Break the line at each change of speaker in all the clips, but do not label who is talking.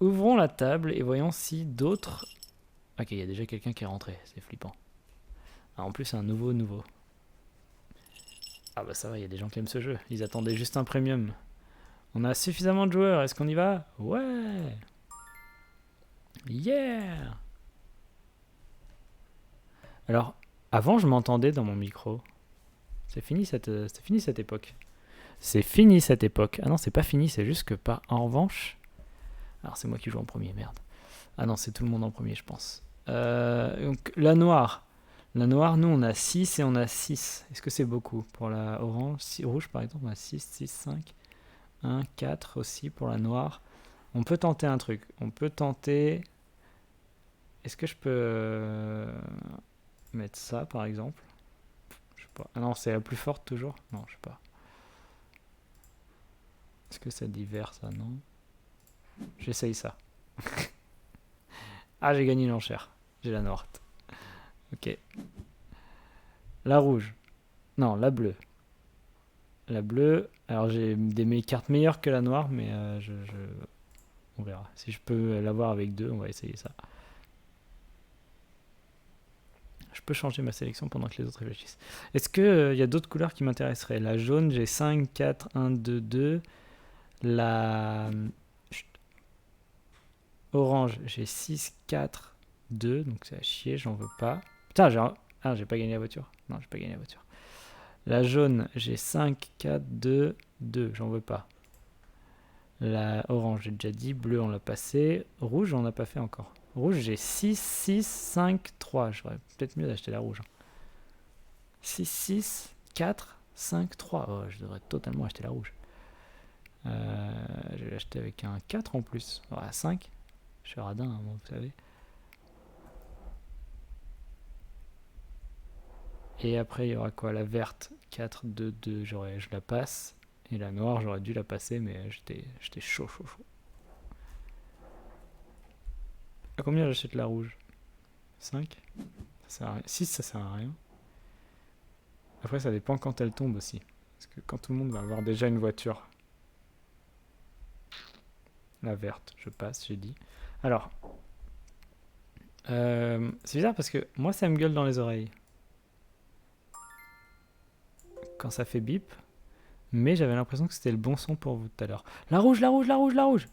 Ouvrons la table et voyons si d'autres... Ok, il y a déjà quelqu'un qui est rentré, c'est flippant. Ah, en plus, c'est un nouveau. Ah bah ça va, il y a des gens qui aiment ce jeu. Ils attendaient juste un premium. On a suffisamment de joueurs, est-ce qu'on y va? Ouais. Yeah. Alors, avant, je m'entendais dans mon micro. C'est fini cette époque. C'est fini cette époque. Ah non, c'est pas fini, c'est juste que pas. En revanche. Alors, c'est moi qui joue en premier, merde. Ah non, c'est tout le monde en premier, je pense. Donc, la noire. La noire, nous, on a 6 et on a 6. Est-ce que c'est beaucoup? Pour la orange, rouge, par exemple, on a 6, 6, 5. 1, 4 aussi pour la noire. On peut tenter un truc. On peut tenter. Est-ce que je peux mettre ça, par exemple? Je sais pas. Ah non, c'est la plus forte toujours? Non, je sais pas. Est-ce que ça dit vert, ça? Non. J'essaye ça. Ah, j'ai gagné l'enchère. J'ai la noire. Ok. La rouge. Non, la bleue. La bleue. Alors, j'ai mes cartes meilleures que la noire, mais on verra. Si je peux l'avoir avec deux, on va essayer ça. Je peux changer ma sélection pendant que les autres réfléchissent. Est-ce qu'il y a d'autres couleurs qui m'intéresseraient? La jaune, j'ai 5, 4, 1, 2, 2. La orange, j'ai 6, 4, 2. Donc c'est à chier, j'en veux pas. Putain, j'ai pas gagné la voiture. Non, j'ai pas gagné la voiture. La jaune, j'ai 5, 4, 2, 2. J'en veux pas. La orange, j'ai déjà dit. Bleu, on l'a passé. Rouge, on n'a pas fait encore. Rouge, j'ai 6, 6, 5, 3. J'aurais peut-être mieux d'acheter la rouge. 6, 6, 4, 5, 3. Oh, je devrais totalement acheter la rouge. Je vais l'acheter avec un 4 en plus. Ouais, 5. Je suis radin, hein, vous savez. Et après, il y aura quoi? La verte, 4, 2, 2, je la passe. Et la noire, j'aurais dû la passer, mais j'étais chaud. À combien j'achète la rouge? 5. Ça sert à rien. 6, ça sert à rien. Après, ça dépend quand elle tombe aussi. Parce que quand tout le monde va avoir déjà une voiture. La verte, je passe, j'ai dit. Alors, c'est bizarre parce que moi, ça me gueule dans les oreilles. Quand ça fait bip. Mais j'avais l'impression que c'était le bon son pour vous tout à l'heure. La rouge, la rouge, la rouge, la rouge.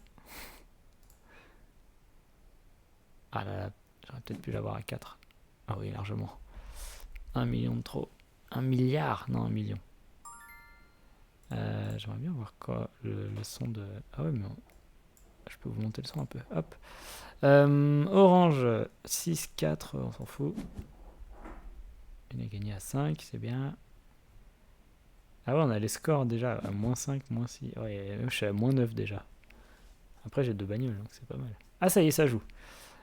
Ah là là, j'aurais peut-être pu l'avoir à 4. Ah oui, largement. 1 million de trop. 1 milliard. Non, 1 million. J'aimerais bien voir quoi le son de... Ah ouais, mais je peux vous monter le son un peu. Hop. Orange, 6, 4, on s'en fout. Il a gagné à 5, c'est bien. Ah ouais, on a les scores déjà. À moins 5, moins 6. Ouais, je suis à moins 9 déjà. Après, j'ai deux bagnoles, donc c'est pas mal. Ah, ça y est, ça joue.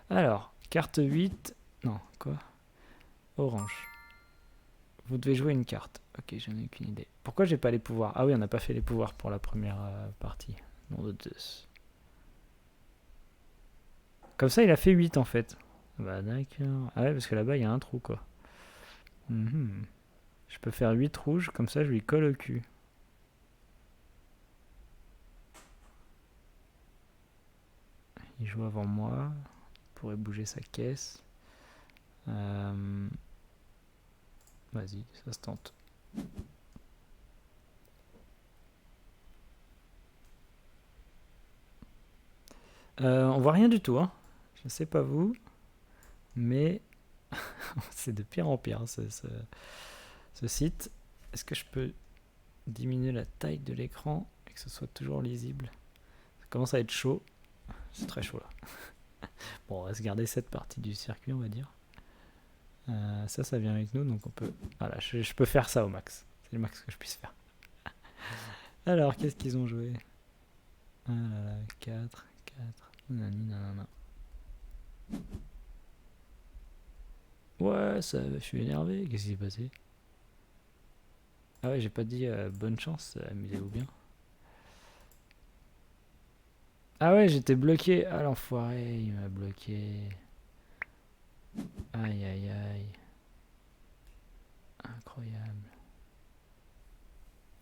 Alors, carte 8. Non, quoi? Orange. Vous devez jouer une carte. Ok, j'en ai aucune idée. Pourquoi j'ai pas les pouvoirs? Ah oui, on n'a pas fait les pouvoirs pour la première partie. Non de deux. Comme ça, il a fait 8 en fait. Bah d'accord. Ah ouais, parce que là-bas, il y a un trou quoi. Mhm. Je peux faire 8 rouges, comme ça je lui colle au cul. Il joue avant moi. Il pourrait bouger sa caisse. Vas-y, ça se tente. On voit rien du tout, hein. Je sais pas vous, mais c'est de pire en pire ce site. Est-ce que je peux diminuer la taille de l'écran et que ce soit toujours lisible? Ça commence à être chaud. C'est très chaud là. Bon, on va se garder cette partie du circuit, on va dire. Ça vient avec nous, donc on peut... Voilà, je peux faire ça au max. C'est le max que je puisse faire. Alors, qu'est-ce qu'ils ont joué? Ah là là, 4, 4, nanani, nanana. Ouais, ça, je suis énervé. Qu'est-ce qui s'est passé? Ah ouais, j'ai pas dit bonne chance, amusez-vous bien. Ah ouais, j'étais bloqué. Ah l'enfoiré, il m'a bloqué. Aïe aïe aïe. Incroyable.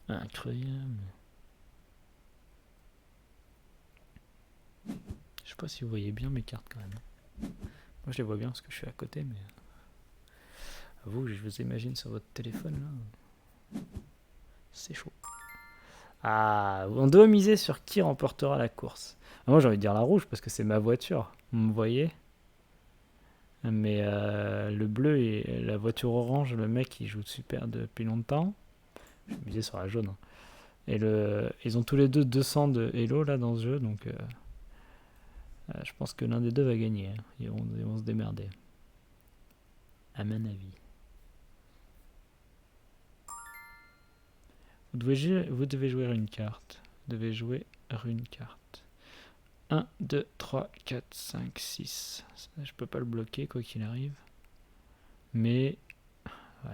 Incroyable. Je sais pas si vous voyez bien mes cartes quand même. Moi je les vois bien parce que je suis à côté, mais vous, je vous imagine sur votre téléphone là. C'est chaud. Ah, on doit miser sur qui remportera la course. Moi j'ai envie de dire la rouge parce que c'est ma voiture. Vous me voyez? Mais le bleu et la voiture orange, le mec il joue super depuis longtemps. Je vais miser sur la jaune. Et ils ont tous les deux 200 de Hello là dans ce jeu, donc je pense que l'un des deux va gagner. Hein. Ils vont se démerder. À mon avis. Vous devez jouer une carte. Vous devez jouer une carte. 1, 2, 3, 4, 5, 6. Ça, je peux pas le bloquer quoi qu'il arrive. Mais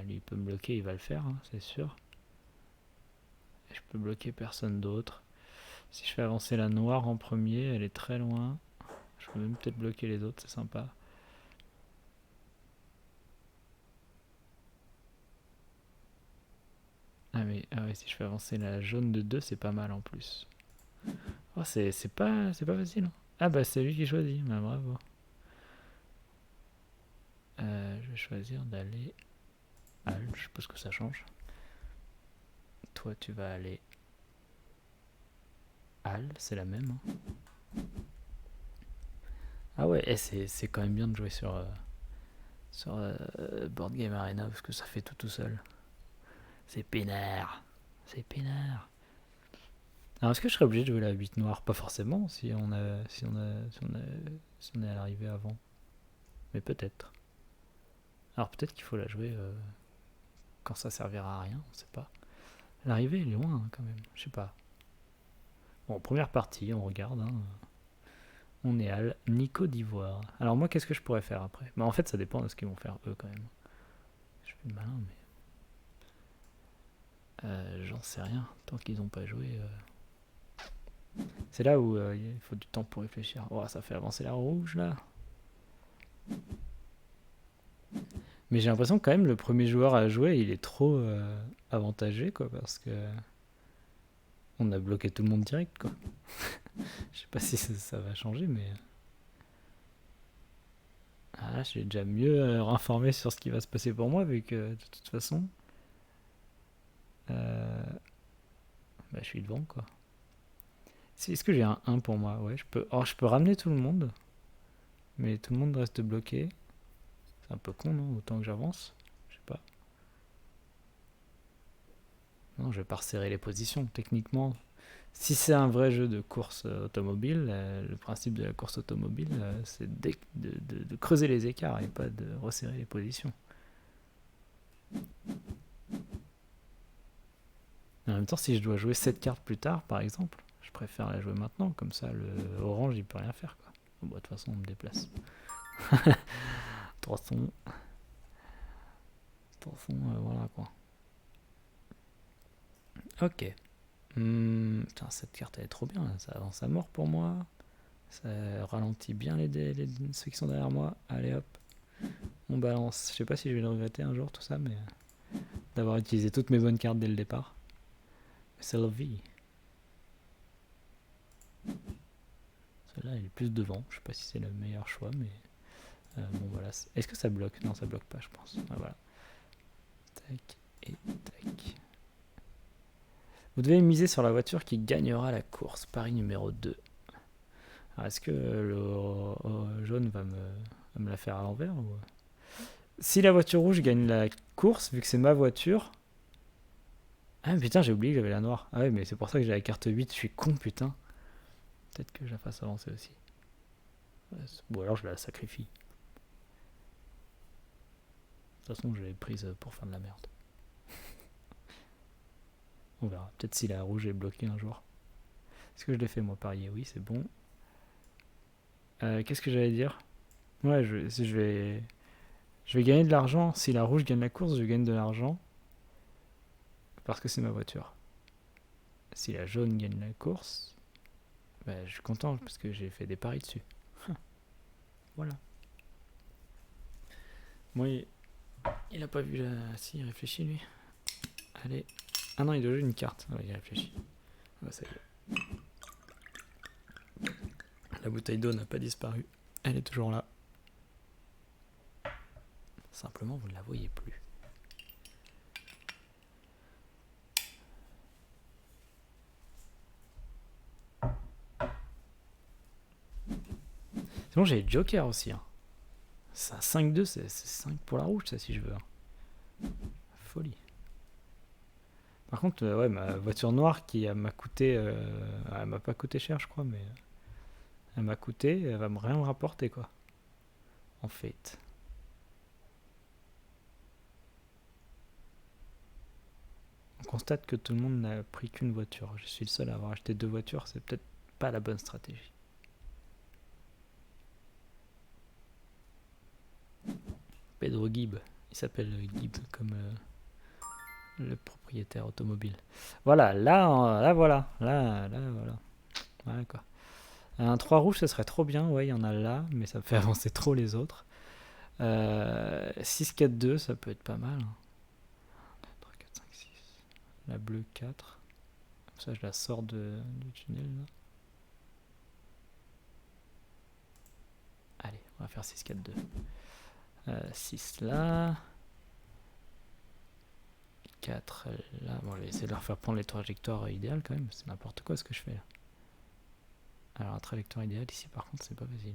lui il peut me bloquer, il va le faire, hein, c'est sûr. Et je peux bloquer personne d'autre. Si je fais avancer la noire en premier, elle est très loin. Je peux même peut-être bloquer les autres, c'est sympa. Ah ouais, si je fais avancer la jaune de 2, c'est pas mal en plus. Oh, c'est pas facile. Hein. Ah bah c'est lui qui choisit, bah, bravo. Je vais choisir d'aller Al, je sais pas ce que ça change. Toi tu vas aller Al, c'est la même. Hein. Ah ouais, c'est quand même bien de jouer sur Board Game Arena parce que ça fait tout seul. C'est pénard. C'est pénard. Alors est-ce que je serais obligé de jouer la 8 noire? Pas forcément si on est à l'arrivée avant. Mais peut-être. Alors peut-être qu'il faut la jouer quand ça servira à rien, on sait pas. L'arrivée elle est loin hein, quand même, je sais pas. Bon, première partie, on regarde. Hein. On est à Nico d'Ivoire. Alors moi qu'est-ce que je pourrais faire après? Mais en fait ça dépend de ce qu'ils vont faire eux quand même. Je fais le malin mais... j'en sais rien, tant qu'ils n'ont pas joué... C'est là où il faut du temps pour réfléchir. Oh, ça fait avancer la rouge là. Mais j'ai l'impression que quand même le premier joueur à jouer il est trop avantagé quoi parce que on a bloqué tout le monde direct quoi. Je sais pas si ça va changer mais je suis déjà mieux informé sur ce qui va se passer pour moi vu que de toute façon je suis devant quoi. Est-ce que j'ai un 1 pour moi? Ouais, je peux ramener tout le monde mais tout le monde reste bloqué. C'est un peu con non? Autant que j'avance. Je sais pas. Non, je vais pas resserrer les positions. Techniquement, si c'est un vrai jeu de course automobile, le principe de la course automobile, c'est de creuser les écarts et pas de resserrer les positions. En même temps, si je dois jouer cette carte plus tard, par exemple, je préfère la jouer maintenant. Comme ça, le orange, il peut rien faire. Quoi. Bon, de toute façon, on me déplace. 300. Voilà quoi. Ok. Putain, cette carte elle est trop bien, ça avance à mort pour moi. Ça ralentit bien ceux qui sont derrière moi. Allez hop, on balance. Je sais pas si je vais le regretter un jour tout ça, mais d'avoir utilisé toutes mes bonnes cartes dès le départ. C'est la vie. Celle-là elle est plus devant, je sais pas si c'est le meilleur choix, mais bon voilà. Est-ce que ça bloque? Non, ça bloque pas, je pense. Ah, voilà. Tac et tac. Vous devez miser sur la voiture qui gagnera la course. Pari numéro 2. Alors, est-ce que le jaune va me la faire à l'envers ou... Si la voiture rouge gagne la course, vu que c'est ma voiture... Ah putain, j'ai oublié que j'avais la noire. Ah ouais, mais c'est pour ça que j'ai la carte 8, je suis con putain. Peut-être que je la fasse avancer aussi. Bon alors je la sacrifie. De toute façon, je l'ai prise pour faire de la merde. On verra. Peut-être si la rouge est bloquée un jour. Est-ce que je l'ai fait moi parier? Oui, c'est bon. Qu'est-ce que j'allais dire? Ouais, je vais gagner de l'argent. Si la rouge gagne la course, je gagne de l'argent. Parce que c'est ma voiture. Si la jaune gagne la course, je suis content parce que j'ai fait des paris dessus. Voilà. Moi, il a pas vu la... Si, il réfléchit lui. Allez. Ah non, il doit jouer une carte. Ah ouais, il réfléchit. Ah bah ça y est. La bouteille d'eau n'a pas disparu. Elle est toujours là. Simplement, vous ne la voyez plus. Sinon, j'ai Joker aussi. Hein. C'est un 5-2, c'est 5 pour la rouge, ça, si je veux. Hein. Folie. Par contre, ouais, ma voiture noire qui m'a coûté... elle m'a pas coûté cher, je crois, mais... Elle m'a coûté, elle va me rien me rapporter, quoi. En fait. On constate que tout le monde n'a pris qu'une voiture. Je suis le seul à avoir acheté 2 voitures, c'est peut-être pas la bonne stratégie. Pedro Gibb, il s'appelle Gibb comme le propriétaire automobile. Voilà, là voilà, là voilà. Voilà quoi. Un 3 rouge, ce serait trop bien, ouais, il y en a là, mais ça me fait avancer trop les autres. 6-4-2, ça peut être pas mal. 3, 4, 5, 6. La bleue 4. Comme ça, je la sors du tunnel. Là. Allez, on va faire 6-4-2. 6 là. 4 là. Bon, je vais essayer de leur faire prendre les trajectoires idéales quand même. C'est n'importe quoi ce que je fais là. Alors, la trajectoire idéale ici, par contre, c'est pas facile.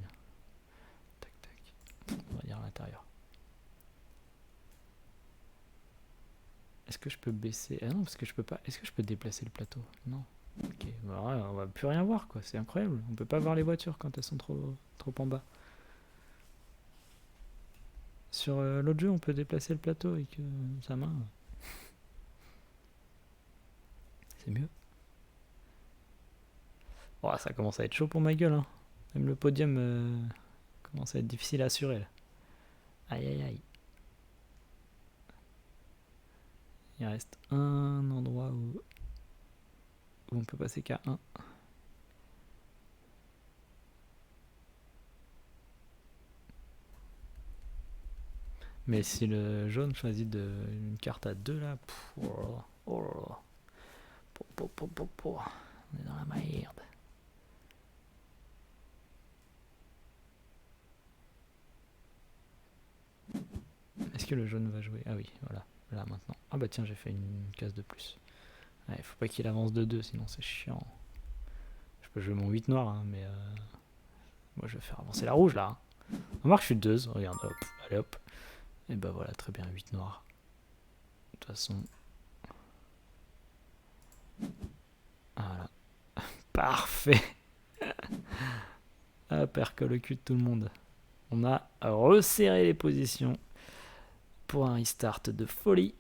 Tac, tac. On va dire à l'intérieur. Est-ce que je peux baisser? Ah non, parce que je peux pas. Est-ce que je peux déplacer le plateau? Non. Ok, bah ouais, on va plus rien voir quoi. C'est incroyable. On peut pas voir les voitures quand elles sont trop en bas. Sur l'autre jeu, on peut déplacer le plateau avec sa main. C'est mieux. Oh, ça commence à être chaud pour ma gueule. Hein. Même le podium commence à être difficile à assurer. Là. Aïe aïe aïe. Il reste un endroit où on peut passer qu'à 1. Mais si le jaune choisit une carte à 2 là, on est dans la merde. Est-ce que le jaune va jouer? Ah oui, voilà, là maintenant. Ah bah tiens, j'ai fait une case de plus. Ouais, faut pas qu'il avance de 2, sinon c'est chiant. Je peux jouer mon 8 noir, hein, mais moi je vais faire avancer la rouge là. Hein. Remarque, je suis 2, regarde, hop, allez hop. Et bah voilà, très bien, 8 noir. De toute façon. Voilà. Parfait. Hop, percole le cul de tout le monde. On a resserré les positions pour un restart de folie.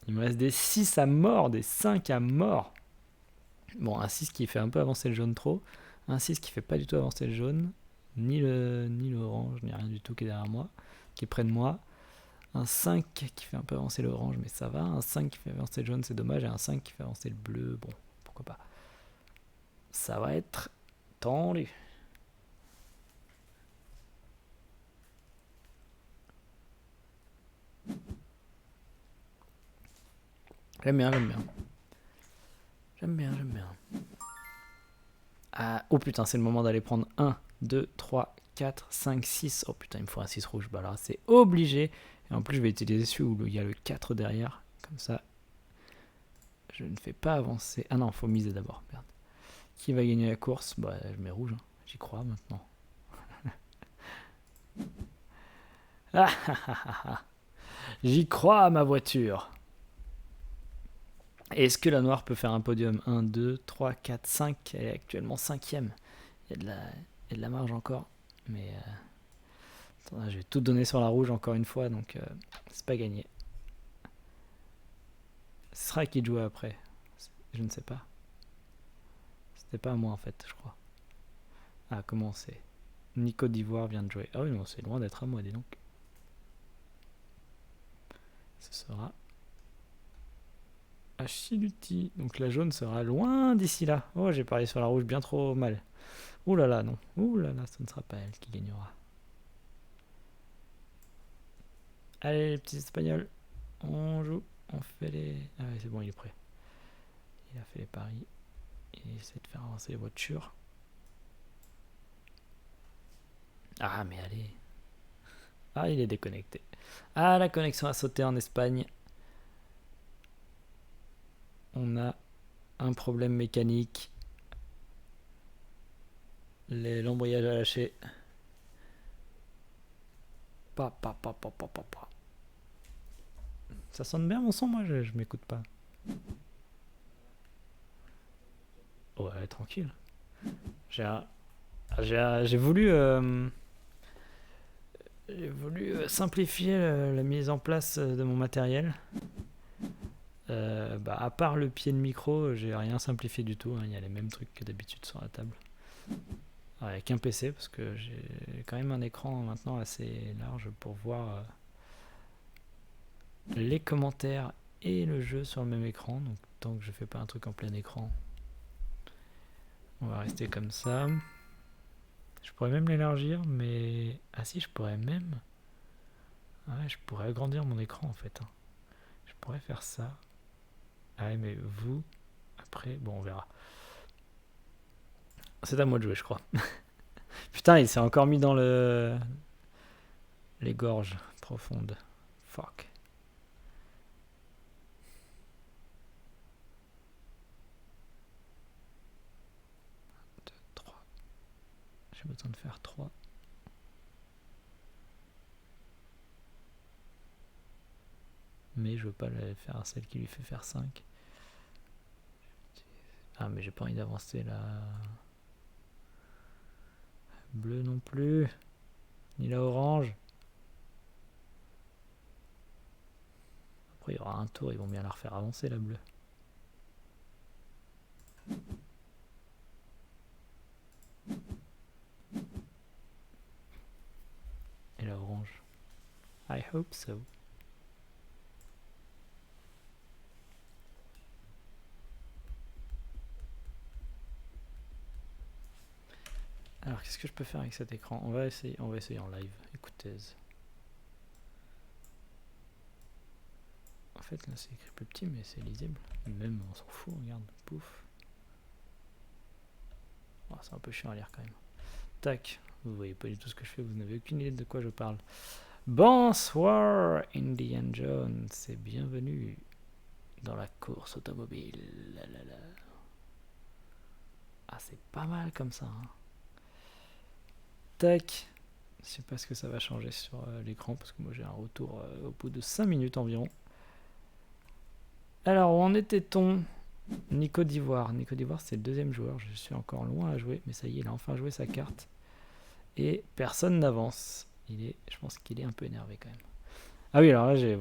Il me reste des 6 à mort, des 5 à mort. Bon, un 6 qui fait un peu avancer le jaune trop. Un 6 qui fait pas du tout avancer le jaune. Ni l'orange, ni rien du tout qui est derrière moi. Qui est près de moi. Un 5 qui fait un peu avancer l'orange, mais ça va. Un 5 qui fait avancer le jaune, c'est dommage. Et un 5 qui fait avancer le bleu, bon, pourquoi pas. Ça va être tendu. J'aime bien, j'aime bien. J'aime bien, j'aime bien. Ah, oh putain, c'est le moment d'aller prendre 1, 2, 3, 4, 5, 6. Oh putain, il me faut un 6 rouge. Bah là, c'est obligé. Et en plus, je vais utiliser celui où il y a le 4 derrière. Comme ça, je ne fais pas avancer. Ah non, faut miser d'abord. Merde. Qui va gagner la course? Bah, je mets rouge. Hein. J'y crois maintenant. J'y crois à ma voiture. Est-ce que la noire peut faire un podium? 1, 2, 3, 4, 5. Elle est actuellement 5ème. Il y a de la marge encore. Mais attends, je vais tout donner sur la rouge encore une fois. Donc c'est pas gagné. Ce sera qui jouer après. Je ne sais pas. C'était pas à moi en fait, je crois. Ah, comment c'est? Nico d'Ivoire vient de jouer. Ah oui, non, c'est loin d'être à moi, dis donc. Ce sera Achiluti. Donc la jaune sera loin d'ici là. Oh, j'ai parié sur la rouge bien trop mal. Ouh là là, non. Ouh là là, ce ne sera pas elle qui gagnera. Allez, les petits espagnols. On joue. On fait les... Ah ouais, c'est bon, il est prêt. Il a fait les paris. Il essaie de faire avancer les voitures. Ah, mais allez. Ah, il est déconnecté. Ah, la connexion a sauté en Espagne. On a un problème mécanique. L'embrayage a lâché. Pa. Ça sonne bien mon son, moi je m'écoute pas. Ouais, tranquille. J'ai voulu, simplifier la mise en place de mon matériel. À part le pied de micro, j'ai rien simplifié du tout. Hein. Il y a les mêmes trucs que d'habitude sur la table. Avec un PC, parce que j'ai quand même un écran maintenant assez large pour voir les commentaires et le jeu sur le même écran. Donc tant que je fais pas un truc en plein écran, on va rester comme ça. Je pourrais même l'élargir, mais... Ah si, je pourrais même... Ah ouais, je pourrais agrandir mon écran en fait. Hein. Je pourrais faire ça. Ah ouais, mais vous... Après, bon, on verra. C'est à moi de jouer, je crois. Putain, il s'est encore mis dans les gorges profondes. Fuck. 2, 3. J'ai besoin de faire 3. Mais je veux pas faire celle qui lui fait faire 5. Ah, mais j'ai pas envie d'avancer là. Bleu non plus. Ni la orange. Après, il y aura un tour, ils vont bien la refaire avancer la bleue. Et la orange. I hope so. Alors, qu'est-ce que je peux faire avec cet écran? On va essayer en live. Écoutez. En fait, là, c'est écrit plus petit, mais c'est lisible. Même, on s'en fout, regarde. Pouf. Oh, c'est un peu chiant à lire quand même. Tac. Vous voyez pas du tout ce que je fais, vous n'avez aucune idée de quoi je parle. Bonsoir, Indiana Jones, et bienvenue dans la course automobile. Ah, c'est pas mal comme ça. Hein. Tac. Je sais pas ce que ça va changer sur l'écran parce que moi j'ai un retour au bout de 5 minutes environ. Alors, où en était-on? Nico d'Ivoire. Nico d'Ivoire, c'est le deuxième joueur. Je suis encore loin à jouer, mais ça y est, il a enfin joué sa carte. Et personne n'avance. Je pense qu'il est un peu énervé quand même. Ah oui, alors là, j'ai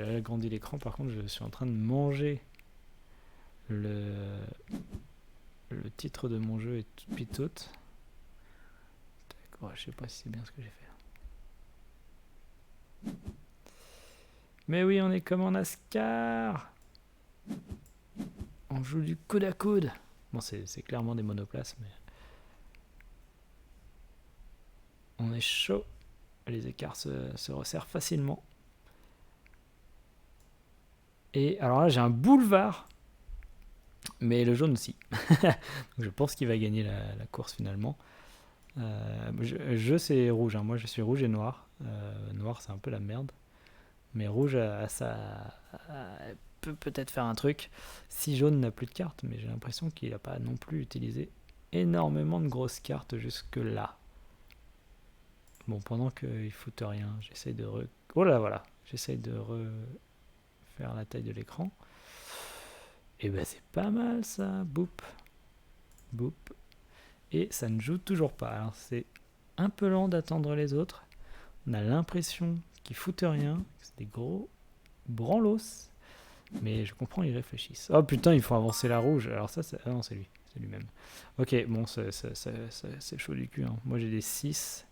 agrandi l'écran. Par contre, je suis en train de manger le titre de mon jeu est tout pitote. Je sais pas si c'est bien ce que j'ai fait. Mais oui, on est comme en NASCAR. On joue du coude à coude. Bon, c'est clairement des monoplaces, mais... On est chaud. Les écarts se resserrent facilement. Et alors là, j'ai un boulevard. Mais le jaune aussi. Je pense qu'il va gagner la course finalement. Je c'est rouge. Hein. Moi, je suis rouge et noir. Noir, c'est un peu la merde. Mais rouge, peut peut-être faire un truc. Si jaune n'a plus de cartes, mais j'ai l'impression qu'il n'a pas non plus utilisé énormément de grosses cartes jusque-là. Bon, pendant qu'il fout rien, j'essaye de Oh là, voilà. J'essaye de refaire la taille de l'écran. Et ben c'est pas mal ça. Boop. Boop. Et ça ne joue toujours pas. Alors c'est un peu lent d'attendre les autres. On a l'impression qu'ils foutent rien. C'est des gros branlos. Mais je comprends, ils réfléchissent. Oh putain, il faut avancer la rouge. Alors ça, ah non, c'est lui. C'est lui-même. Ok, bon, c'est chaud du cul. Hein. Moi j'ai des 6.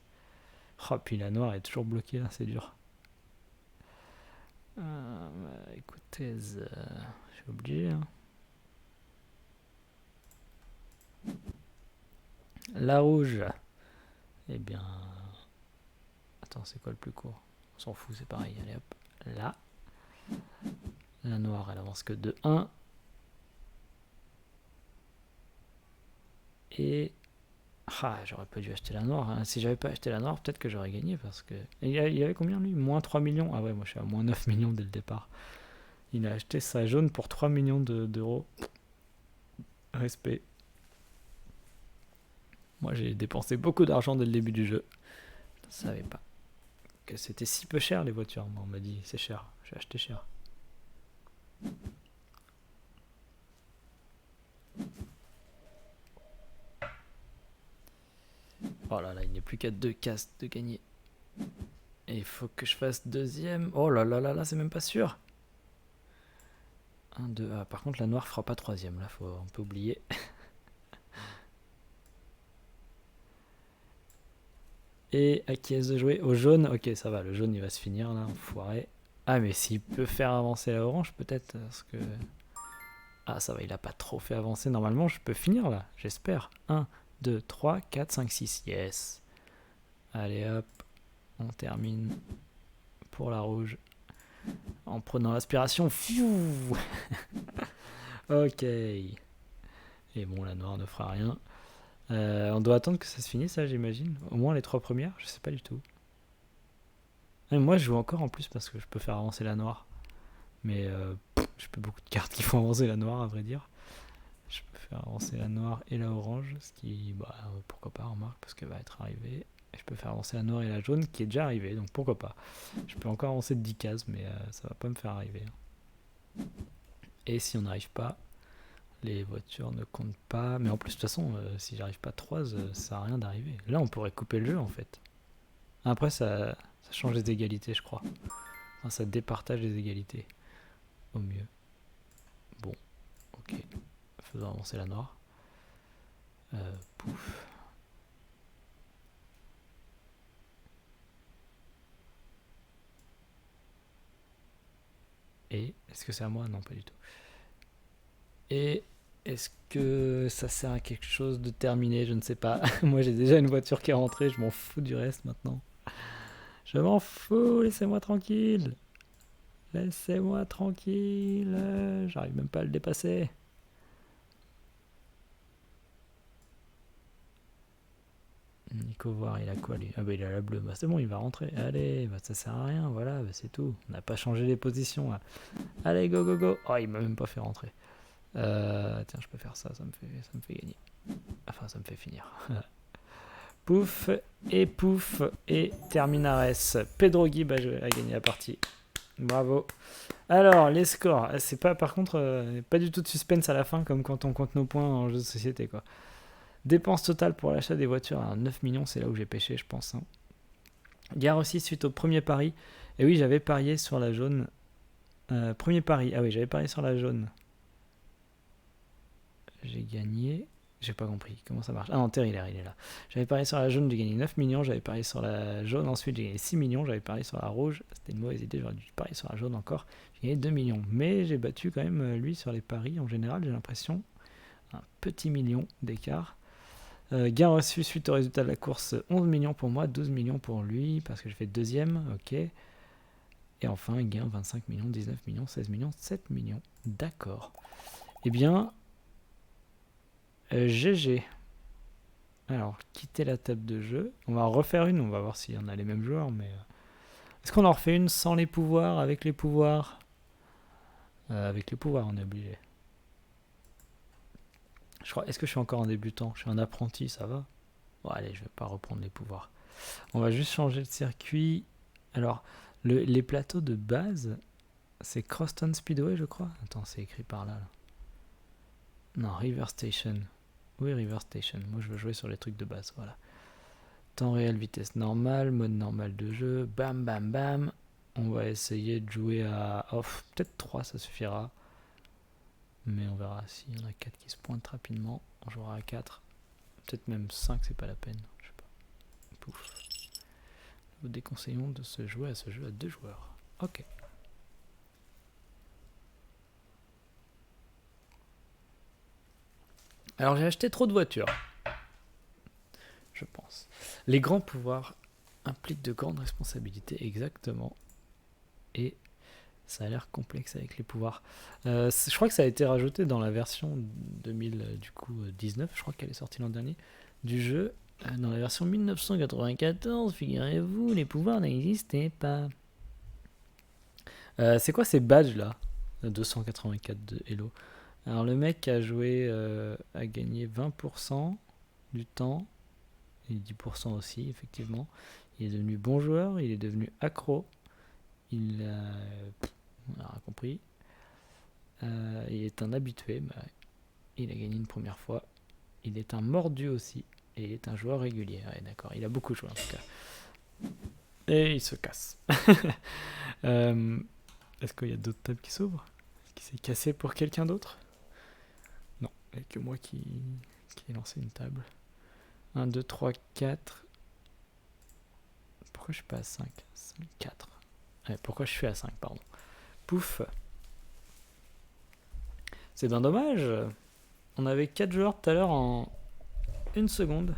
Oh, puis la noire est toujours bloquée là, c'est dur. Écoutez, je suis obligé. Hein. La rouge. Eh bien... Attends, c'est quoi le plus court? On s'en fout, c'est pareil. Allez hop. Là. La noire, elle avance que de 1. Et... Ah, j'aurais pas dû acheter la noire. Hein. Si j'avais pas acheté la noire, peut-être que j'aurais gagné parce que... Il y avait combien lui? Moins 3 millions. Ah ouais, moi je suis à moins 9 millions dès le départ. Il a acheté sa jaune pour 3 millions d'euros. Respect. Moi j'ai dépensé beaucoup d'argent dès le début du jeu. Je ne savais pas que c'était si peu cher les voitures. Moi, on m'a dit c'est cher. J'ai acheté cher. Oh là là, il n'est plus qu'à 2 cases de gagner. Et il faut que je fasse deuxième. Oh là là là là, c'est même pas sûr. 1, 2, ah, par contre la noire fera pas troisième. Là, on peut oublier. Et à qui est-ce de jouer? Au jaune. Ok, ça va, le jaune il va se finir là, enfoiré. Ah, mais s'il peut faire avancer la orange, peut-être. Parce que... Ah, ça va, il a pas trop fait avancer. Normalement, je peux finir là, j'espère. 1, 2, 3, 4, 5, 6. Yes. Allez hop, on termine pour la rouge. En prenant l'aspiration. Ok. Et bon, la noire ne fera rien. On doit attendre que ça se finisse, ça, j'imagine. Au moins les 3 premières, je sais pas du tout. Et moi, je joue encore en plus parce que je peux faire avancer la noire. Mais j'ai pas beaucoup de cartes qui font avancer la noire, à vrai dire. Je peux faire avancer la noire et la orange, ce qui, bah, pourquoi pas, remarque, parce qu'elle va être arrivée. Et je peux faire avancer la noire et la jaune, qui est déjà arrivée, donc pourquoi pas. Je peux encore avancer de 10 cases, mais ça va pas me faire arriver. Et si on n'arrive pas, les voitures ne comptent pas. Mais en plus, de toute façon, si j'arrive pas à 3, ça sert à rien d'arriver. Là, on pourrait couper le jeu, en fait. Après, ça change les égalités, je crois. Enfin, ça départage les égalités. Au mieux. Bon, ok. Faisons avancer la noire. Pouf. Et est-ce que c'est à moi? Non, pas du tout. Et est-ce que ça sert à quelque chose de terminer? Je ne sais pas. Moi, j'ai déjà une voiture qui est rentrée. Je m'en fous du reste maintenant. Je m'en fous. Laissez-moi tranquille. Laissez-moi tranquille. J'arrive même pas à le dépasser. Nico voir, il a quoi lui? Ah bah il a la bleue. Bah c'est bon, il va rentrer. Allez, bah ça sert à rien. Voilà, bah c'est tout. On n'a pas changé les positions là. Allez, go, go, go. Oh, il m'a même pas fait rentrer. Tiens, je peux faire ça, ça me fait gagner. Enfin, ça me fait finir. Pouf, et terminares. Pedro Guib a gagné la partie. Bravo. Alors, les scores. C'est pas, par contre, pas du tout de suspense à la fin, comme quand on compte nos points en jeu de société, quoi. Dépenses totales pour l'achat des voitures à 9 millions, c'est là où j'ai pêché, je pense. Hein. Gare aussi suite au premier pari. Et oui, j'avais parié sur la jaune. Premier pari. Ah oui, j'avais parié sur la jaune. J'ai gagné. J'ai pas compris comment ça marche. Ah non, Terry, il est là. J'avais parié sur la jaune, j'ai gagné 9 millions. J'avais parié sur la jaune, ensuite j'ai gagné 6 millions. J'avais parié sur la rouge. C'était une mauvaise idée, j'aurais dû parier sur la jaune encore. J'ai gagné 2 millions. Mais j'ai battu quand même lui sur les paris. En général, j'ai l'impression. Un petit million d'écart. Gain reçu suite au résultat de la course, 11 millions pour moi, 12 millions pour lui, parce que j'ai fait deuxième, ok. Et enfin, gain 25 millions, 19 millions, 16 millions, 7 millions. D'accord. Eh bien, GG. Alors, quitter la table de jeu. On va en refaire une, on va voir si on a les mêmes joueurs, mais... Est-ce qu'on en refait une sans les pouvoirs, avec les pouvoirs? Avec les pouvoirs, on est obligé. Je crois, est-ce que je suis encore un débutant? Je suis un apprenti, ça va? Bon, allez, je vais pas reprendre les pouvoirs. On va juste changer le circuit. Alors, les plateaux de base, c'est Crosstown Speedway, je crois. Attends, c'est écrit par là. Non, River Station. Oui, River Station. Moi, je veux jouer sur les trucs de base, voilà. Temps réel, vitesse normale, mode normal de jeu. Bam, bam, bam. On va essayer de jouer à... Oh, peut-être 3, ça suffira. Mais on verra s'il y en a 4 qui se pointent rapidement. On jouera à 4. Peut-être même 5, c'est pas la peine. Je sais pas. Pouf. Nous déconseillons de se jouer à ce jeu à 2 joueurs. Ok. Alors j'ai acheté trop de voitures. Je pense. Les grands pouvoirs impliquent de grandes responsabilités, exactement. Et Ça a l'air complexe avec les pouvoirs. Je crois que ça a été rajouté dans la version 2019, je crois qu'elle est sortie l'an dernier, du jeu. Dans la version 1994, figurez-vous, les pouvoirs n'existaient pas. C'est quoi ces badges là 284 de Hello. Alors le mec a joué, a gagné 20% du temps, et 10% aussi, effectivement. Il est devenu bon joueur, il est devenu accro. Il a... On a compris. Il est un habitué, bah, il a gagné une première fois. Il est un mordu aussi, et il est un joueur régulier. Ouais, d'accord, il a beaucoup joué en tout cas. Et il se casse. Est-ce qu'il y a d'autres tables qui s'ouvrent? Est-ce qu'il s'est cassé pour quelqu'un d'autre? Non, il n'y a que moi qui ai lancé une table. 1, 2, 3, 4. Pourquoi je suis pas à 5? 5, 4. Ouais, pourquoi je suis à 5, pardon. Pouf. C'est bien dommage. On avait 4 joueurs tout à l'heure en 1 seconde.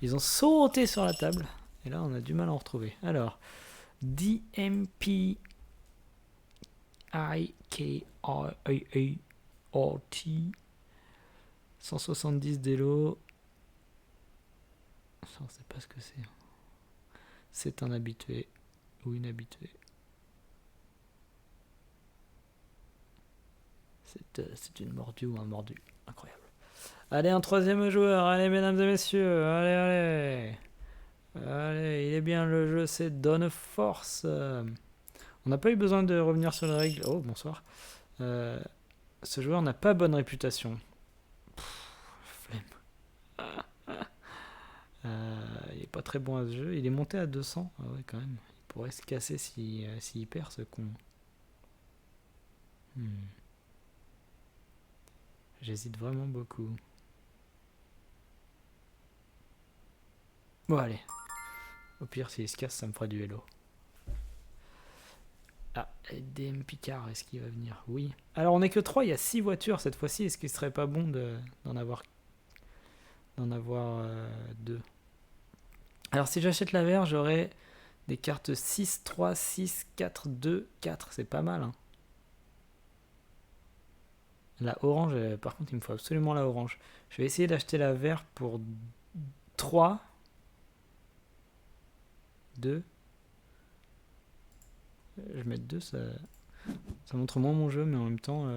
Ils ont sauté sur la table. Et là, on a du mal à en retrouver. Alors, DMP IKRT 170 d'élo. Je ne sais pas ce que c'est. C'est un habitué ou une habituée. C'est une mordue ou un mordu. Incroyable. Allez, un troisième joueur. Allez, mesdames et messieurs. Allez, allez. Allez, il est bien le jeu. C'est Dawn of Force. On n'a pas eu besoin de revenir sur les règles. Oh, bonsoir. Ce joueur n'a pas bonne réputation. Flemme. Il est pas très bon à ce jeu. Il est monté à 200. Ah ouais, quand même. Il pourrait se casser s'il perd, ce con. J'hésite vraiment beaucoup. Bon, allez. Au pire, s'il se casse, ça me fera du hello. Ah, DM Picard, est-ce qu'il va venir? Oui. Alors, on n'est que 3, il y a 6 voitures cette fois-ci. Est-ce qu'il serait pas bon d'en avoir 2? Alors, si j'achète la verte, j'aurai des cartes 6, 3, 6, 4, 2, 4. C'est pas mal, hein. La orange, par contre, il me faut absolument la orange. Je vais essayer d'acheter la verte pour 3, 2. Je vais mettre 2, ça montre moins mon jeu, mais en même temps,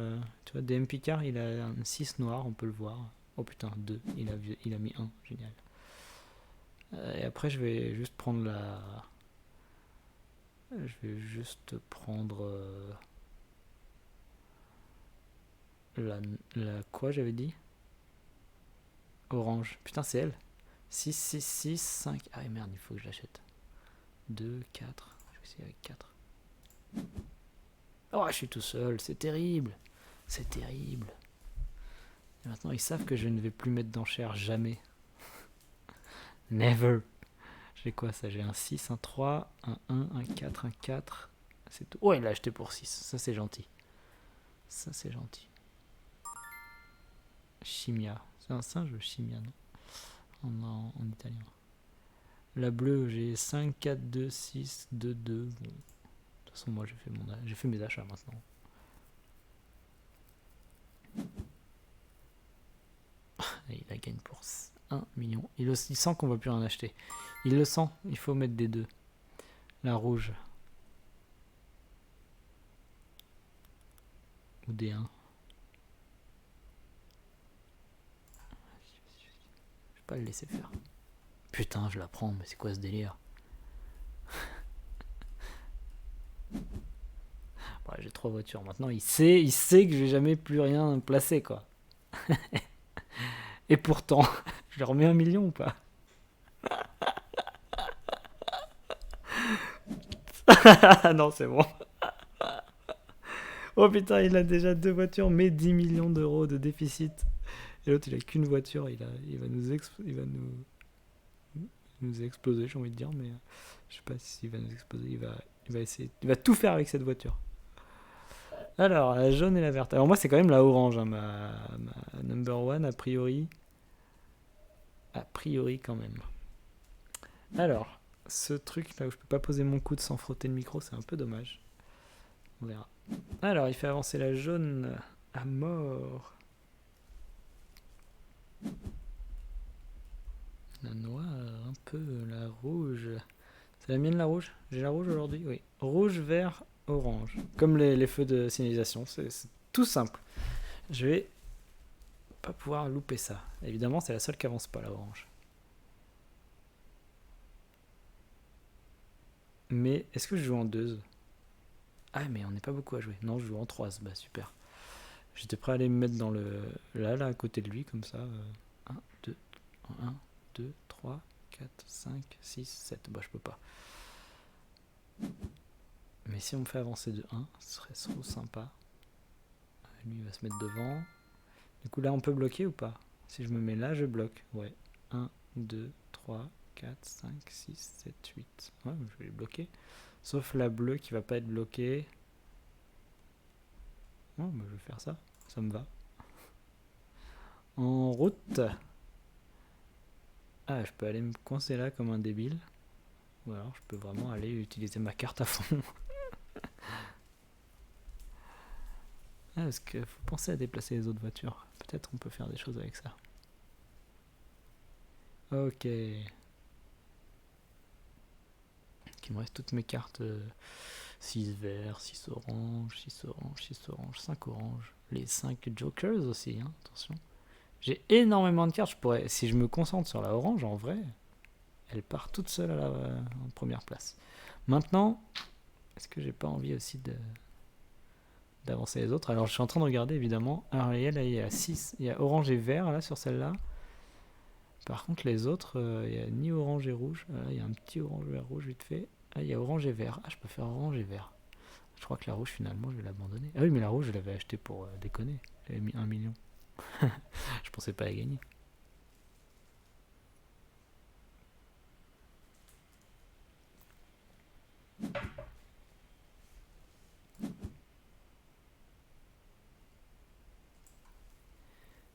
tu vois, DM Picard, il a un 6 noir, on peut le voir. Oh putain, 2, il a mis 1, génial. Et après, je vais juste prendre la... Je vais juste prendre... La quoi j'avais dit? Orange. Putain, c'est elle. 6, 6, 6, 5. Ah merde, il faut que je l'achète. 2, 4. Je vais essayer avec 4. Oh, je suis tout seul. C'est terrible. C'est terrible. Et maintenant, ils savent que je ne vais plus mettre d'enchères jamais. Never. J'ai quoi ça? J'ai un 6, un 3, un 1, un 4, un 4. C'est tout. Oh, il l'a acheté pour 6. Ça, c'est gentil. Ça, c'est gentil. Chimia. C'est un singe, Chimia, non? En italien. La bleue, j'ai 5, 4, 2, 6, 2, 2. Bon. De toute façon, moi, j'ai fait mes achats maintenant. Il la gagne pour 1 million. Il sent qu'on va plus rien acheter. Il le sent. Il faut mettre des 2. La rouge. Ou des 1. Je vais pas le laisser faire. Putain, je la prends, mais c'est quoi ce délire? Ouais, j'ai 3 voitures. Maintenant, il sait que je vais jamais plus rien placer, quoi. Et pourtant, je leur mets 1 million ou pas? Non, c'est bon. Oh putain, il a déjà 2 voitures, mais 10 millions d'euros de déficit. Et l'autre, il a qu'une voiture. Il va nous exploser, j'ai envie de dire, mais je sais pas s'il va nous exploser. Il va essayer. Il va tout faire avec cette voiture. Alors, la jaune et la verte. Alors moi, c'est quand même la orange, hein, ma number one, a priori. A priori, quand même. Alors, ce truc là où je peux pas poser mon coude sans frotter le micro, c'est un peu dommage. On verra. Alors, il fait avancer la jaune à mort. La noire, un peu, la rouge. C'est la mienne la rouge? J'ai la rouge aujourd'hui? Oui. Rouge, vert, orange. Comme les feux de signalisation, c'est tout simple. Je vais pas pouvoir louper ça. Évidemment, c'est la seule qui avance pas, la orange. Mais est-ce que je joue en 2? Ah, mais on n'est pas beaucoup à jouer. Non, je joue en 3, bah super. J'étais prêt à aller me mettre dans le... Là, à côté de lui, comme ça. 1, 2, 1, 2, 3, 4, 5, 6, 7. Bah, je peux pas. Mais si on me fait avancer de 1, ce serait trop sympa. Lui, il va se mettre devant. Du coup, là, on peut bloquer ou pas? Si je me mets là, je bloque. Ouais. 1, 2, 3, 4, 5, 6, 7, 8. Ouais, je vais les bloquer. Sauf la bleue qui va pas être bloquée. Oh, bah, je vais faire ça. Ça me va. En route. Ah, je peux aller me coincer là comme un débile. Ou alors je peux vraiment aller utiliser ma carte à fond. Ah, parce qu'il faut penser à déplacer les autres voitures. Peut-être on peut faire des choses avec ça. Ok. Il me reste toutes mes cartes. 6 verts, 6 orange, 6 orange, 6 orange, 5 orange. Les 5 jokers aussi, hein, attention. J'ai énormément de cartes. Je pourrais, si je me concentre sur la orange, en vrai, elle part toute seule à en première place. Maintenant, est-ce que j'ai pas envie aussi d'avancer les autres? Alors je suis en train de regarder évidemment. Alors là, il y a 6, il y a orange et vert là sur celle-là. Par contre les autres, il n'y a ni orange et rouge. Là, il y a un petit orange vert rouge vite fait. Ah, il y a orange et vert. Ah, je peux faire orange et vert. Je crois que la rouge finalement je vais l'abandonner. Ah oui, mais la rouge je l'avais achetée pour déconner. J'avais mis 1 million. Je pensais pas la gagner.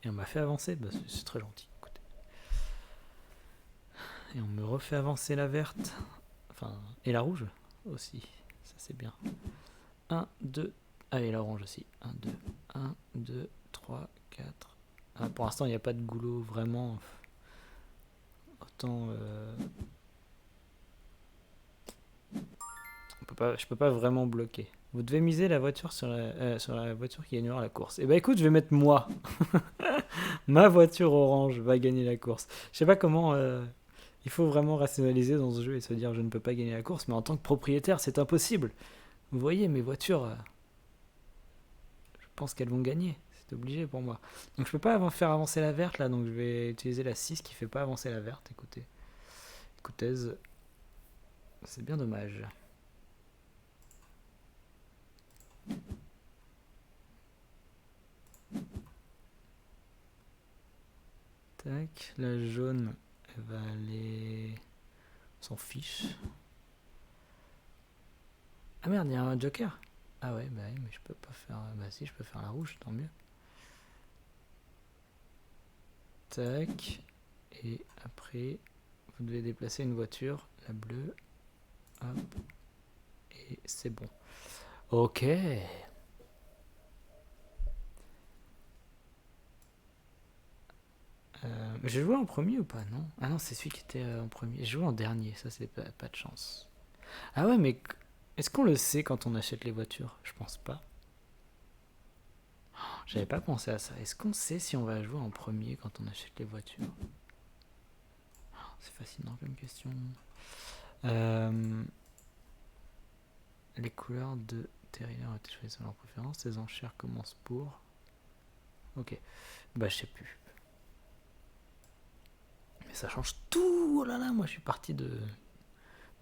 Et on m'a fait avancer, bah, c'est très gentil. Écoutez. Et on me refait avancer la verte. Enfin, et la rouge aussi. Ça c'est bien. 1, 2. Ah, et la orange aussi. 1, 2. 1, 2, 3, 4. Ah, pour l'instant, il n'y a pas de goulot vraiment. Autant. Je peux pas vraiment bloquer. Vous devez miser la voiture sur la voiture qui gagnera la course. Et bah écoute, je vais mettre moi. Ma voiture orange va gagner la course. Je sais pas comment. Il faut vraiment rationaliser dans ce jeu et se dire je ne peux pas gagner la course, mais en tant que propriétaire, c'est impossible. Vous voyez, mes voitures, je pense qu'elles vont gagner. C'est obligé pour moi. Donc je peux pas faire avancer la verte là, donc je vais utiliser la 6 qui fait pas avancer la verte. Écoutez, c'est bien dommage. Tac, la jaune, elle va aller... On s'en fiche. Ah merde, il y a un joker. Ah ouais, bah oui, mais je peux pas faire... Bah si, je peux faire la rouge, tant mieux. Tac. Et après, vous devez déplacer une voiture, la bleue. Hop. Et c'est bon. Ok. J'ai joué en premier ou pas? Non. Ah non, c'est celui qui était en premier. J'ai joué en dernier, ça c'est pas de chance. Ah ouais, mais est-ce qu'on le sait quand on achète les voitures? Je pense pas. J'avais pas pensé à ça. Est-ce qu'on sait si on va jouer en premier quand on achète les voitures? C'est fascinant comme question. Les couleurs de Terrier ont été choisies selon leur préférence. Les enchères commencent pour... Ok. Bah je sais plus. Mais ça change tout. Oh là là, moi je suis parti de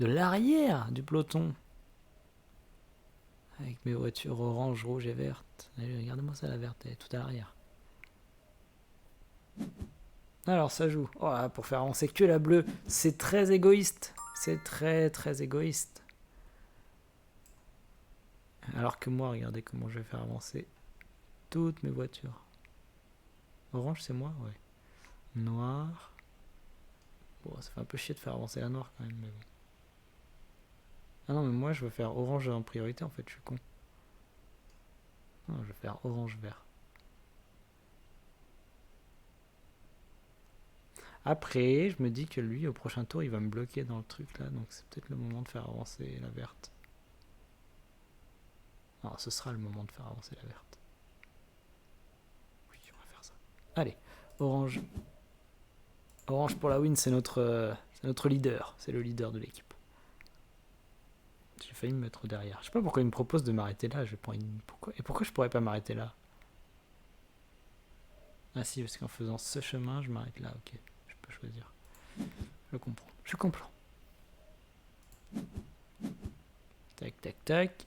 l'arrière du peloton. Avec mes voitures orange, rouge et verte. Allez, regardez-moi ça, la verte, elle est tout à l'arrière. Alors ça joue. Oh là, pour faire avancer que la bleue, c'est très égoïste. C'est très très égoïste. Alors que moi, regardez comment je vais faire avancer toutes mes voitures. Orange, c'est moi? Ouais. Noir. Bon, ça fait un peu chier de faire avancer la noire quand même, mais bon. Ah non, mais moi, je veux faire orange en priorité, en fait, je suis con. Non, je vais faire orange-vert. Après, je me dis que lui, au prochain tour, il va me bloquer dans le truc là, donc c'est peut-être le moment de faire avancer la verte. Alors, ce sera le moment de faire avancer la verte. Oui, on va faire ça. Allez, orange. Orange pour la win, c'est notre leader. C'est le leader de l'équipe. J'ai failli me mettre derrière. Je sais pas pourquoi il me propose de m'arrêter là. Pourquoi je pourrais pas m'arrêter là? Ah si, parce qu'en faisant ce chemin, je m'arrête là. Ok, je peux choisir. Je comprends. Je comprends. Tac, tac, tac.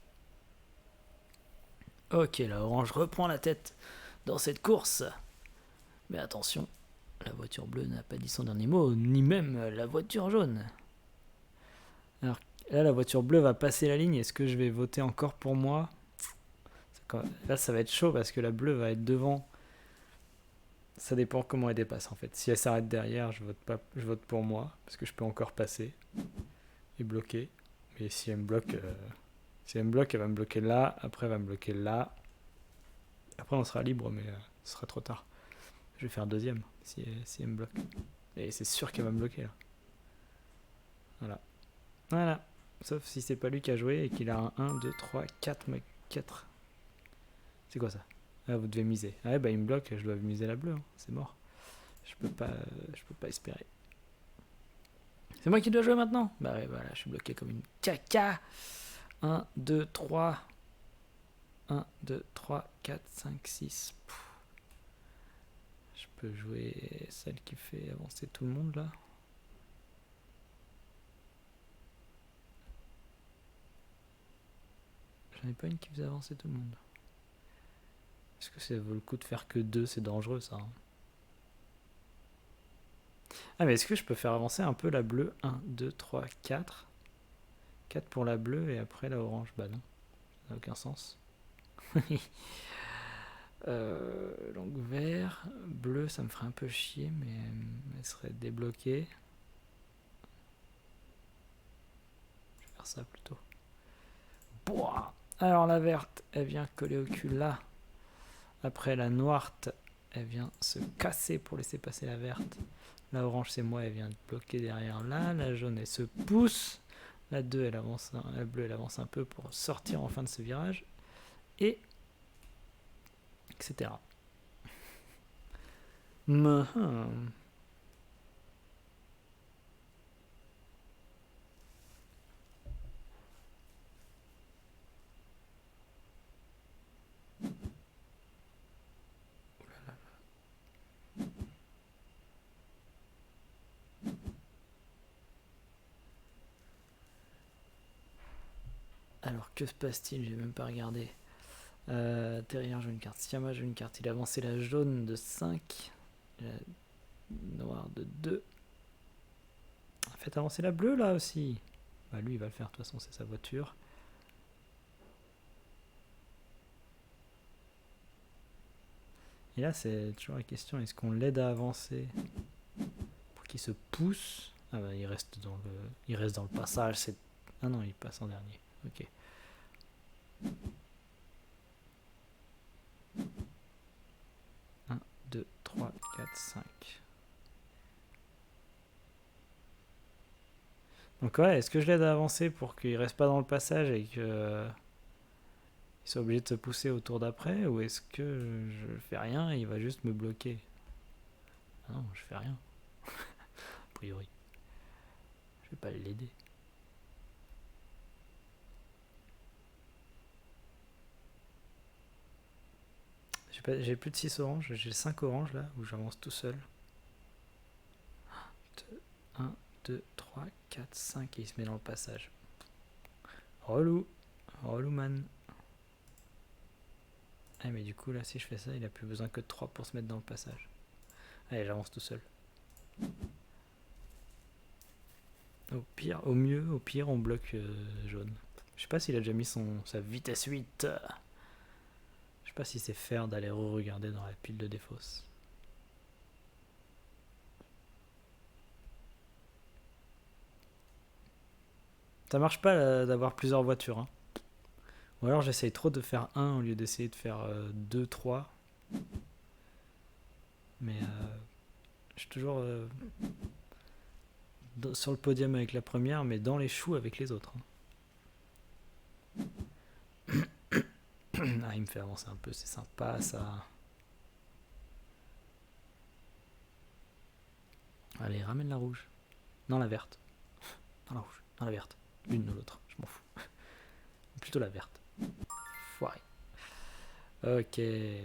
Ok, la orange reprend la tête dans cette course. Mais attention, la voiture bleue n'a pas dit son dernier mot, ni même la voiture jaune. Alors là, la voiture bleue va passer la ligne. Est-ce que je vais voter encore pour moi? Là, ça va être chaud parce que la bleue va être devant. Ça dépend comment elle dépasse en fait. Si elle s'arrête derrière, je vote pour moi parce que je peux encore passer et bloquer. Mais si elle me bloque, elle va me bloquer là. Après, elle va me bloquer là. Après, on sera libre, mais ce sera trop tard. Je vais faire deuxième si elle me bloque. Et c'est sûr qu'elle va me bloquer là. Voilà. Voilà. Sauf si c'est pas lui qui a joué et qu'il a un 1, 2, 3, 4. 4. C'est quoi ça? Ah, vous devez miser. Ah ouais, bah il me bloque, je dois miser la bleue. Hein. C'est mort. Je peux pas espérer. C'est moi qui dois jouer maintenant? Bah ouais, voilà, je suis bloqué comme une caca. 1, 2, 3. 1, 2, 3, 4, 5, 6. Je peux jouer celle qui fait avancer tout le monde là. J'en ai pas une qui faisait avancer tout le monde. Est-ce que ça vaut le coup de faire que 2? C'est dangereux ça. Hein. Ah mais est-ce que je peux faire avancer un peu la bleue? 1, 2, 3, 4. 4 pour la bleue et après la orange. Bah non, ça n'a aucun sens. Donc vert, bleu, ça me ferait un peu chier, mais elle serait débloquée. Je vais faire ça plutôt. Boah. Alors la verte, elle vient coller au cul là. Après la noirte, elle vient se casser pour laisser passer la verte. La orange, c'est moi, elle vient bloquer derrière là. La jaune, elle se pousse. La 2, elle avance, la bleue, elle avance un peu pour sortir en fin de ce virage. Et etc. Alors que se passe-t-il? J'ai même pas regardé. Terrier joue une carte, Siama joue une carte. Il a avancé la jaune de 5, la noire de 2. Faites avancer la bleue là aussi. Bah lui il va le faire, de toute façon c'est sa voiture. Et là c'est toujours la question, est-ce qu'on l'aide à avancer pour qu'il se pousse? Ah bah il reste dans le passage. Ah non, il passe en dernier. Ok. 1, 2, 3, 4, 5. Donc ouais, est-ce que je l'aide à avancer pour qu'il reste pas dans le passage et que il soit obligé de se pousser au tour d'après, ou est-ce que je fais rien et il va juste me bloquer? Ah non, je fais rien. A priori. Je vais pas l'aider. J'ai plus de 6 oranges, j'ai 5 oranges là, où j'avance tout seul. 1, 2, 3, 4, 5 et il se met dans le passage. Relou. Relou man. Ah mais du coup là si je fais ça, il a plus besoin que de 3 pour se mettre dans le passage. Allez, j'avance tout seul. Au pire, on bloque jaune. Je sais pas s'il a déjà mis sa vitesse 8. Je sais pas si c'est fair d'aller re-regarder dans la pile de défausse. Ça marche pas d'avoir plusieurs voitures. Hein. Ou alors j'essaye trop de faire 1 au lieu d'essayer de faire 2, 3. Mais je suis toujours sur le podium avec la première, mais dans les choux avec les autres. Ah, il me fait avancer un peu, c'est sympa ça. Allez, ramène la rouge. Non, la verte. Dans la rouge, dans la verte. L'une ou l'autre, je m'en fous. Plutôt la verte. Foiré. Ok,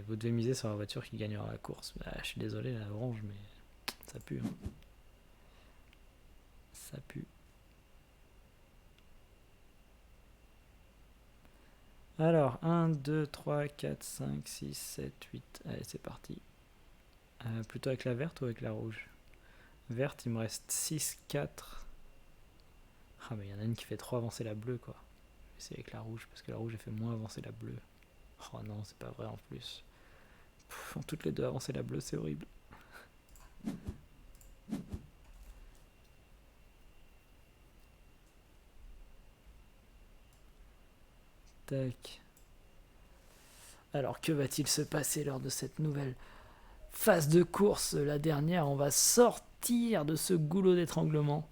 vous devez miser sur la voiture qui gagnera la course. Bah, je suis désolé, la orange, mais ça pue. Hein. Ça pue. Alors, 1, 2, 3, 4, 5, 6, 7, 8. Allez, c'est parti. Plutôt avec la verte ou avec la rouge? Verte, il me reste 6, 4. Ah, mais il y en a une qui fait trop avancer la bleue, quoi. Je vais essayer avec la rouge, parce que la rouge, elle fait moins avancer la bleue. Oh non, c'est pas vrai en plus. Font toutes les deux avancer la bleue, c'est horrible. Tac. Alors, que va-t-il se passer lors de cette nouvelle phase de course? La dernière, on va sortir de ce goulot d'étranglement.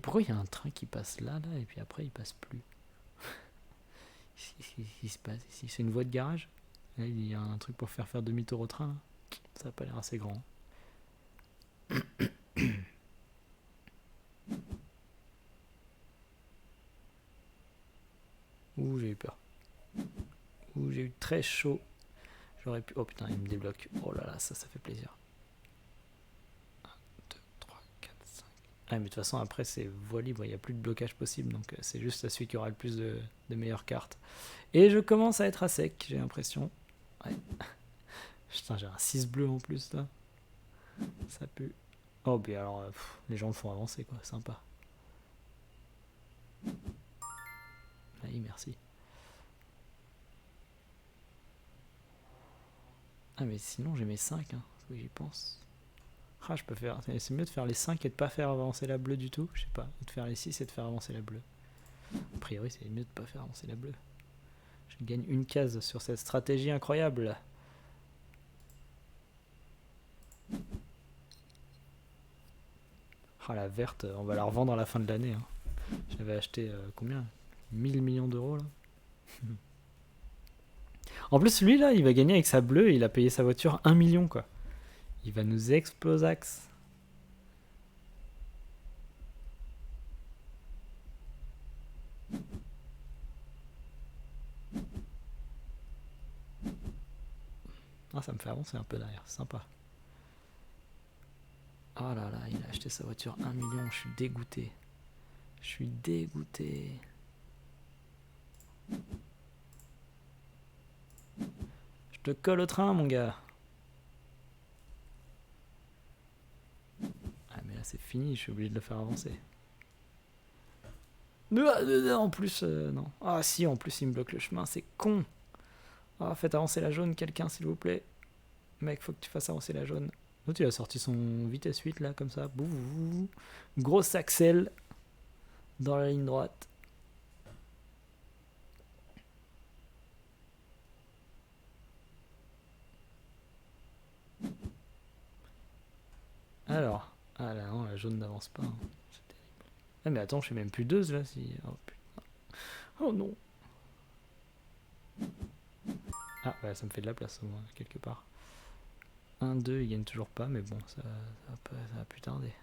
Pourquoi il y a un train qui passe là, et puis après il passe plus? Il se passe ici. C'est une voie de garage. Là, il y a un truc pour faire demi-tour au train. Là. Ça n'a pas l'air assez grand. Ouh, j'ai eu peur. Ouh, j'ai eu très chaud. J'aurais pu... Oh putain, il me débloque. Oh là là, ça fait plaisir. 1, 2, 3, 4, 5. Ah, mais de toute façon, après, c'est voie libre. Il n'y a plus de blocage possible. Donc, c'est juste à celui qui aura le plus de meilleures cartes. Et je commence à être à sec, j'ai l'impression. Ouais. Putain, j'ai un 6 bleu en plus, là. Ça pue. Oh, mais alors, les gens le font avancer, quoi. Sympa. Allez, merci. Ah, mais sinon, j'ai mes 5, hein. Faut que j'y pense. Ah, je peux faire... C'est mieux de faire les 5 et de pas faire avancer la bleue du tout. Je sais pas. Ou de faire les 6 et de faire avancer la bleue. A priori, c'est mieux de pas faire avancer la bleue. Je gagne une case sur cette stratégie incroyable. Ah, la verte, on va la revendre à la fin de l'année. Hein. J'avais acheté combien 1000 millions d'euros là. En plus, lui là, il va gagner avec sa bleue et il a payé sa voiture 1 million quoi. Il va nous explosax. Ah, ça me fait avancer un peu derrière, c'est sympa. Oh là là, il a acheté sa voiture 1 million, je suis dégoûté. Je suis dégoûté. Je te colle au train, mon gars. Ah, mais là, c'est fini, je suis obligé de le faire avancer. En plus, non. Ah, si, en plus, il me bloque le chemin, c'est con. Ah, faites avancer la jaune, quelqu'un, s'il vous plaît. Mec, faut que tu fasses avancer la jaune. L'autre, il a sorti son vitesse 8, là, comme ça. Bouh, grosse axel dans la ligne droite. Alors, ah là, non, la jaune n'avance pas. Hein. C'est terrible. Ah, mais attends, je suis même plus 2 là. Si... Oh putain. Oh non. Ah, bah, ça me fait de la place au moins, quelque part. 1, 2, il gagne toujours pas, mais bon, ça va plus tarder.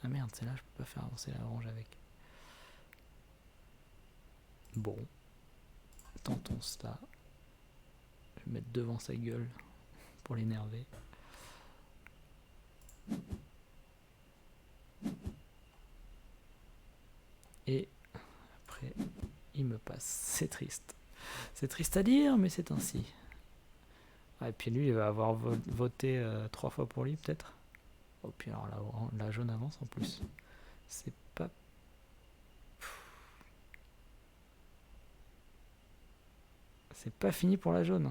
Ah merde, c'est là, je peux pas faire avancer la orange avec. Bon. Tentons ça. Je vais mettre devant sa gueule pour l'énerver. Et après, il me passe. C'est triste. C'est triste à dire, mais c'est ainsi. Ah, et puis lui, il va avoir voté 3 fois pour lui, peut-être. Oh, puis alors la jaune avance en plus. C'est pas... C'est pas fini pour la jaune.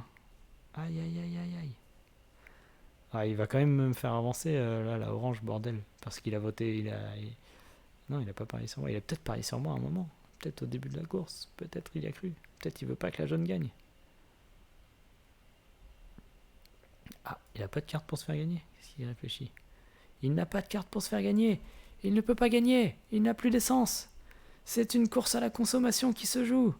Aïe, aïe, aïe, aïe, aïe. Ah, il va quand même me faire avancer, là, la orange, bordel. Parce qu'il a voté, Non, il a pas parié sur moi. Il a peut-être parié sur moi à un moment. peut-être au début de la course. Peut-être il y a cru. Peut-être il veut pas que la jaune gagne. Ah, il a pas de carte pour se faire gagner. Qu'est-ce qu'il réfléchit? Il n'a pas de carte pour se faire gagner. Il ne peut pas gagner. Il n'a plus d'essence. C'est une course à la consommation qui se joue.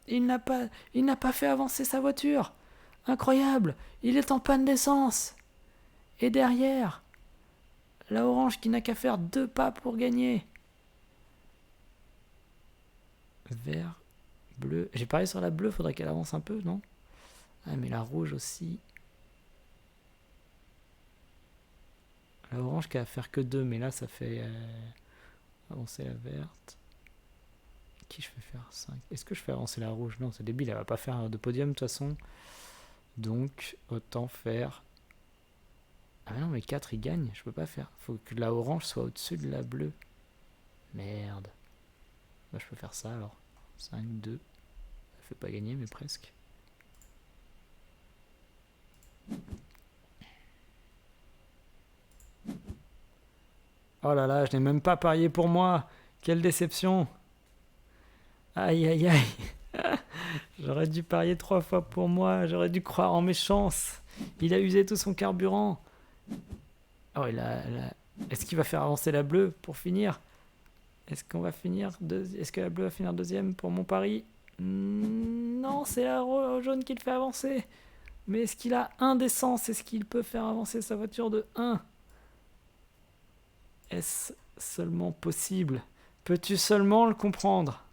Il n'a pas fait avancer sa voiture. Incroyable. Il est en panne d'essence. Et derrière, la orange qui n'a qu'à faire 2 pas pour gagner. Vert, bleu. J'ai parié sur la bleue, faudrait qu'elle avance un peu, non? Ah, mais la rouge aussi. La orange qui a à faire que 2, mais là ça fait avancer la verte. Qui je fais faire 5? Est-ce que je fais avancer la rouge? Non, c'est débile, elle va pas faire de podium de toute façon. Donc, autant faire... Ah non, mais 4 il gagne, je peux pas faire. Faut que la orange soit au-dessus de la bleue. Merde. Bah, je peux faire ça alors. 5, 2. Ça fait pas gagner, mais presque. Oh là là, je n'ai même pas parié pour moi. Quelle déception. Aïe aïe aïe. J'aurais dû parier 3 fois pour moi. J'aurais dû croire en mes chances. Il a usé tout son carburant. Oh, est-ce qu'il va faire avancer la bleue pour finir? Est-ce qu'on va finir Est-ce que la bleue va finir deuxième pour mon pari? Non, c'est la jaune qui le fait avancer. Mais est-ce qu'il a 1 d'essence? Est-ce qu'il peut faire avancer sa voiture de 1? Est-ce seulement possible? Peux-tu seulement le comprendre?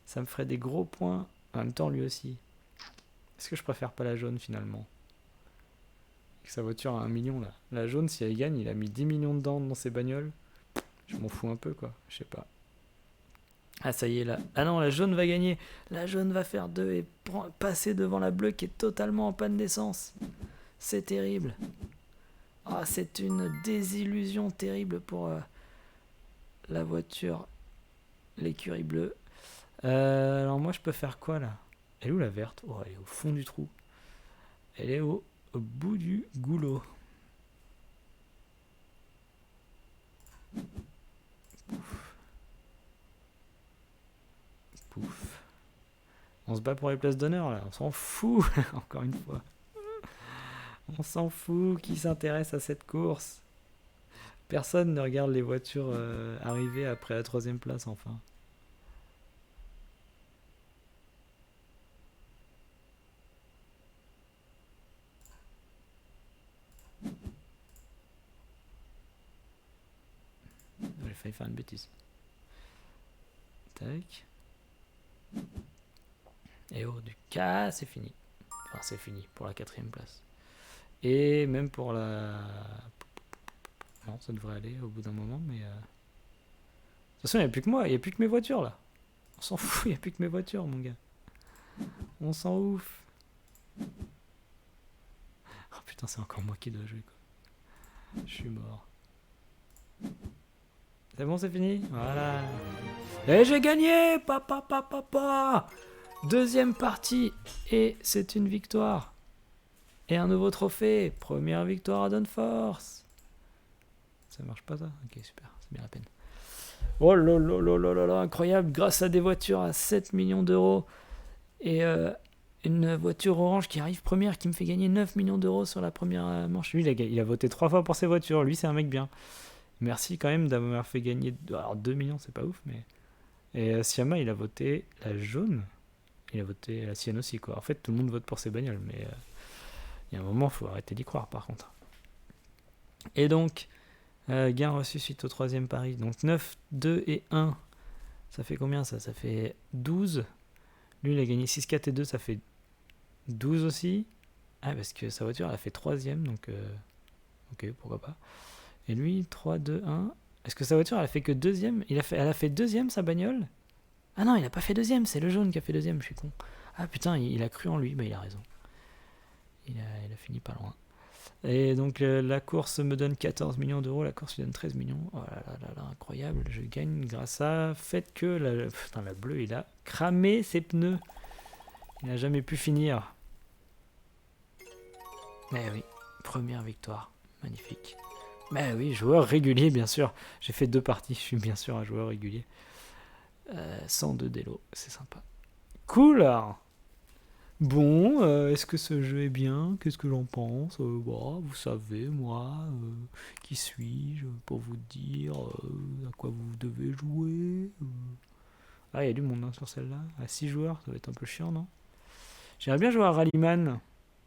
Ça me ferait des gros points. En même temps, lui aussi. Est-ce que je préfère pas la jaune finalement? Sa voiture a 1 million là. La jaune, si elle gagne, il a mis 10 millions dedans dans ses bagnoles. Je m'en fous un peu quoi. Je sais pas. Ah, ça y est là. Ah non, la jaune va gagner. La jaune va faire 2 et passer devant la bleue qui est totalement en panne d'essence. C'est terrible. Ah, c'est une désillusion terrible pour la voiture. L'écurie bleue. Alors moi, je peux faire quoi là? Elle est où la verte? Oh, elle est au fond du trou. Elle est au bout du goulot. Pouf. Pouf. On se bat pour les places d'honneur là, on s'en fout, encore une fois. On s'en fout, qui s'intéresse à cette course? Personne ne regarde les voitures arriver après la 3ème place enfin. J'ai failli faire une bêtise. Tac. Et oh, du cas, c'est fini. Enfin, c'est fini pour la 4ème place. Et même pour la... Non, ça devrait aller au bout d'un moment, mais... De toute façon, il n'y a plus que moi, il n'y a plus que mes voitures, là. On s'en fout, il n'y a plus que mes voitures, mon gars. On s'en ouf. Oh putain, c'est encore moi qui dois jouer, quoi. Je suis mort. C'est bon, c'est fini? Voilà. Et j'ai gagné! Papa, papa, papa! 2ème partie, et c'est une victoire. Et un nouveau trophée. Première victoire à Downforce. Ça marche pas ça? Ok, super, c'est bien la peine. Oh là là là là là là, incroyable. Grâce à des voitures à 7 millions d'euros. Et une voiture orange qui arrive première, qui me fait gagner 9 millions d'euros sur la première manche. Lui, il a voté 3 fois pour ses voitures. Lui, c'est un mec bien. Merci quand même d'avoir fait gagner... Alors 2 millions, c'est pas ouf, mais... Et Siama, il a voté la jaune. Il a voté la sienne aussi, quoi. En fait, tout le monde vote pour ses bagnoles, mais... Il y a un moment, il faut arrêter d'y croire, par contre. Et donc, gain reçu suite au 3ème pari. Donc 9, 2 et 1. Ça fait combien ça? Ça fait 12. Lui, il a gagné 6, 4 et 2. Ça fait 12 aussi. Ah, parce que sa voiture, elle a fait 3ème. Donc, ok, pourquoi pas. Et lui, 3, 2, 1. Est-ce que sa voiture, elle a fait que 2ème? Elle a fait 2ème, sa bagnole? Ah non, il a pas fait 2ème. C'est le jaune qui a fait 2ème. Je suis con. Ah putain, il a cru en lui. Bah, il a raison. Il a fini pas loin. Et donc la course me donne 14 millions d'euros, la course lui donne 13 millions. Oh là là là là, incroyable. Je gagne grâce à fait que la bleue, il a cramé ses pneus. Il n'a jamais pu finir. Mais oui, première victoire. Magnifique. Mais oui, joueur régulier, bien sûr. J'ai fait 2 parties, je suis bien sûr un joueur régulier. 102 d'élo, c'est sympa. Cool. Bon, est-ce que ce jeu est bien? Qu'est-ce que j'en pense? Bon, vous savez, moi, qui suis-je pour vous dire à quoi vous devez jouer? Ah, il y a du monde hein, sur celle-là. À 6 joueurs, ça va être un peu chiant, non? J'aimerais bien jouer à Rallyman.